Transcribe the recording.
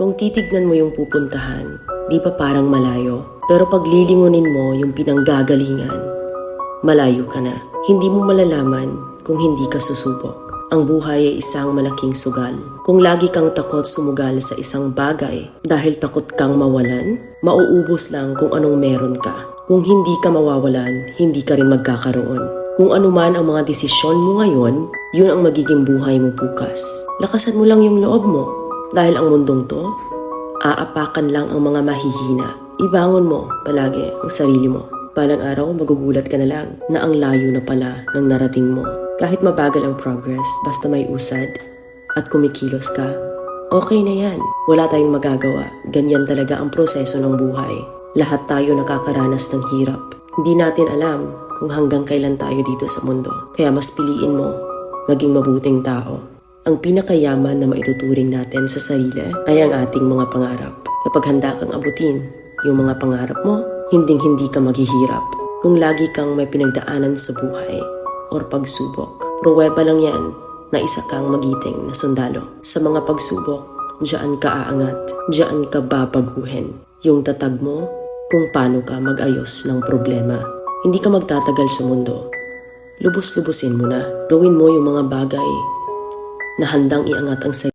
Kung titignan mo yung pupuntahan, di ba parang malayo? Pero pag lilingunin mo yung pinanggagalingan, malayo ka na. Hindi mo malalaman kung hindi ka susubok. Ang buhay ay isang malaking sugal. Kung lagi kang takot sumugal sa isang bagay dahil takot kang mawalan, mauubos lang kung anong meron ka. Kung hindi ka mawawalan, hindi ka rin magkakaroon. Kung ano man ang mga desisyon mo ngayon, yun ang magiging buhay mo bukas. Lakasan mo lang yung loob mo. Dahil ang mundong to, aapakan lang ang mga mahihina. Ibangon mo palagi ang sarili mo. Balang araw, magugulat ka na lang na ang layo na pala ng narating mo. Kahit mabagal ang progress, basta may usad at kumikilos ka, okay na yan. Wala tayong magagawa. Ganyan talaga ang proseso ng buhay. Lahat tayo nakakaranas ng hirap. Hindi natin alam kung hanggang kailan tayo dito sa mundo. Kaya mas piliin mo maging mabuting tao. Ang pinakayaman na maituturing natin sa sarili ay ang ating mga pangarap. Kapag handa kang abutin yung mga pangarap mo, hinding-hindi ka maghihirap. Kung lagi kang may pinagdaanan sa buhay or pagsubok, pruweba lang yan na isa kang magiting na sundalo. Sa mga pagsubok, diyan ka aangat, diyan ka babaguhin. Yung tatag mo kung paano ka mag-ayos ng problema. Hindi ka magtatagal sa mundo. Lubos-lubusin mo na. Gawin mo yung mga bagay na handang iangat ang sarili.